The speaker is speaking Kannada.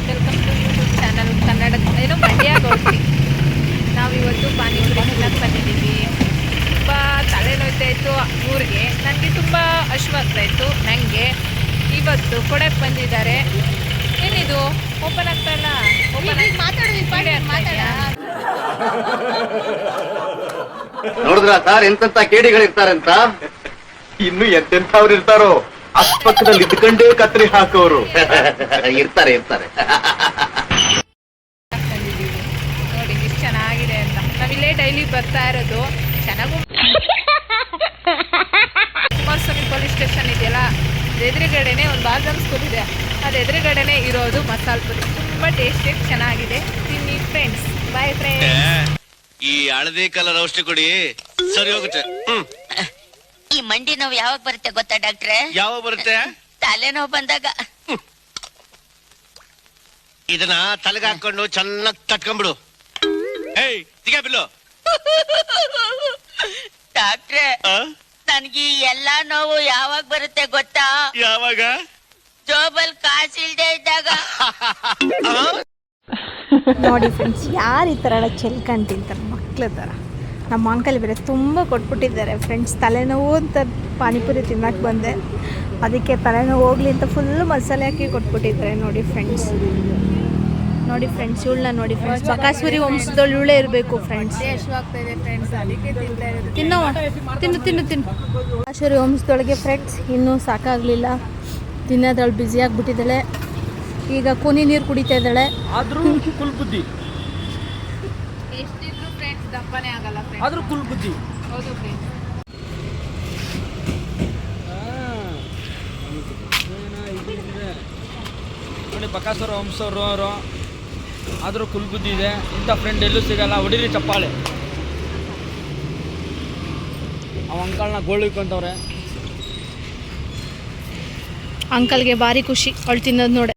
Welcome to YouTube channel Kannada ಏನು ಮಂಡ್ಯ ಗೋಷ್ಠಿ. ನಾವಿವತ್ತು ಪಾನಿಪುರಿ ತಿನ್ನಕ್ಕೆ ಬಂದಿದ್ದೀವಿ. ತುಂಬ ತಲೆನೋಯ್ತಾ ಇತ್ತು ಊರಿಗೆ, ನನಗೆ ತುಂಬ ಹಶ್ವಾಗ್ತಾಯಿತ್ತು. ನನಗೆ ಇವತ್ತು ಕೊಡಕ್ಕೆ ಬಂದಿದ್ದಾರೆ. ಏನಿದು ಓಪನ್ ಆಗ್ತಾ ಇಲ್ಲ? ಓಪನ್ ನೋಡಿದ್ರ ಸರ್ ಎಂತೆಂತ ಕೇಡಿಗಳಿರ್ತಾರಂತ. ಇನ್ನು ಎಂತೆಂಥವ್ರು ಇರ್ತಾರೋ ಅಕ್ಕಪಕ್ಕದಲ್ಲಿ ಇದ್ಕೊಂಡೇ ಕತ್ರಿ ಹಾಕೋರು ಇರ್ತಾರೆ ಇರ್ತಾರೆ. ನೋಡಿ ಎಷ್ಟು ಚೆನ್ನಾಗಿದೆ ಅಂತ. ನಾವಿಲ್ಲೇ ಡೈಲಿ ಬರ್ತಾ ಇರೋದು. ಚೆನ್ನಾಗೂ ಕುಮಾರಸ್ವಾಮಿ ಪೊಲೀಸ್ ಸ್ಟೇಷನ್ ಇದೆಯಲ್ಲ, ಅದು ಎದುರುಗಡೆನೆ ಒಂದು ಬಾದಾಮ್ ಸ್ಕೂಲ್ ಇದೆ, ಅದು ಎದುರುಗಡೆನೆ ಇರೋದು ಮಸಾಲ ಪುರಿ. ತುಂಬ ಟೇಸ್ಟಿ ಚೆನ್ನಾಗಿದೆ. ತಿನ್ನಿ ಫ್ರೆಂಡ್ಸ್. Bye friends. ಈ ಹಳದಿ ಕಲರ್ ಔಷಧಿ ಕೊಡಿ, ಸರಿ ಹೋಗುತ್ತೆ. ಈ ಮಂಡಿ ನೋವು ಯಾವಾಗ ಬರುತ್ತೆ ಗೊತ್ತಾ ಡಾಕ್ಟ್ರೆ? ಯಾವಾಗ ಬರುತ್ತೆ? ತಲೆನೋವು ಬಂದಾಗ. ಇದನ್ನ ತಲೆಗೆ ಹಾಕೊಂಡು ಚೆನ್ನಾಗಿ ತಟ್ಕೊಂಡ್ಬಿಡು. ಏಯ್ ತಿಗ ಬಿಲ್ಲು. ಡಾಕ್ಟ್ರೆ, ನನ್ಗೆ ಈ ಎಲ್ಲಾ ನೋವು ಯಾವಾಗ ಬರುತ್ತೆ ಗೊತ್ತಾ? ಯಾವಾಗ? ಜೋಬಲ್ ಕಾಸಿಲ್ದೆ ಇದ್ದಾಗ. ನೋಡಿ ಫ್ರೆಂಡ್ಸ್, ಯಾರು ಈ ಥರ ಎಲ್ಲ ಚೆಲ್ಕೊಂಡು ತಿಂತಾರೆ ಮಕ್ಳ ಥರ. ನಮ್ಮ ಅಂಕಲ್ ಬೇರೆ ತುಂಬ ಕೊಟ್ಬಿಟ್ಟಿದ್ದಾರೆ ಫ್ರೆಂಡ್ಸ್. ತಲೆನೋವು ಅಂತ ಪಾನಿಪುರಿ ತಿನ್ನಕ್ಕೆ ಬಂದೆ, ಅದಕ್ಕೆ ತಲೆನೋವು ಹೋಗ್ಲಿ ಅಂತ ಫುಲ್ಲು ಮಸಾಲೆ ಹಾಕಿ ಕೊಟ್ಬಿಟ್ಟಿದ್ದಾರೆ. ನೋಡಿ ಫ್ರೆಂಡ್ಸ್, ನೋಡಿ ಫ್ರೆಂಡ್ಸ್, ಇವಳನ್ನ ನೋಡಿ ಫ್ರೆಂಡ್ಸ್. ಬಕಾಸುರಿ ವಂಶದಳು ಇವಳೇ ಇರಬೇಕು ಫ್ರೆಂಡ್ಸ್. ಹಶ್ವಾಗ್ತಾಯಿದೆ ಫ್ರೆಂಡ್ಸ್, ಅದಕ್ಕೆ ತಿಂತಾ ಇರೋದು. ತಿನ್ನು ತಿನ್ನು ತಿನ್ನು ತಿನ್ನು. ಬಕಾಸುರಿ ವಂಶದೊಳಗೆ ಫ್ರೆಂಡ್ಸ್ ಇನ್ನೂ ಸಾಕಾಗಲಿಲ್ಲ, ತಿನ್ನೋದ್ರಳು ಬ್ಯುಸಿ ಆಗಿಬಿಟ್ಟಿದ್ದಾಳೆ. ಈಗ ಕೂನಿ ನೀರು ಕುಡಿತಾ ಇದ್ದಾಳೆ. ಆದ್ರೂ ಕುಲ್ ಬುದ್ಧಿ, ಎಷ್ಟಿದ್ರು ಫ್ರೆಂಡ್ಸ್ ದಪ್ಪನೇ ಆಗಲ್ಲ ಫ್ರೆಂಡ್ಸ್. ಆದ್ರೂ ಕುಲ್ ಬುದ್ಧಿ. ಹೌದು ಫ್ರೆಂಡ್ಸ್. ನೋಡಿ ಬಕಾಸುರ ವಂಶವ್ರು ಅವರು, ಆದ್ರೂ ಕುಲ್ ಬುದ್ಧಿ ಇದೆ. ಇಂಥ ಫ್ರೆಂಡ್ ಎಲ್ಲೂ ಸಿಗಲ್ಲ. ಹೊಡಿರಿ ಚಪ್ಪಾಳೆ. ಅವ ಅಂಕಲ್ನ ಗೋಳಿಕೊಂತವ್ರೆ. ಅಂಕಲ್ಗೆ ಭಾರಿ ಖುಷಿ ಅವಳು ತಿನ್ನೋದು ನೋಡಿ.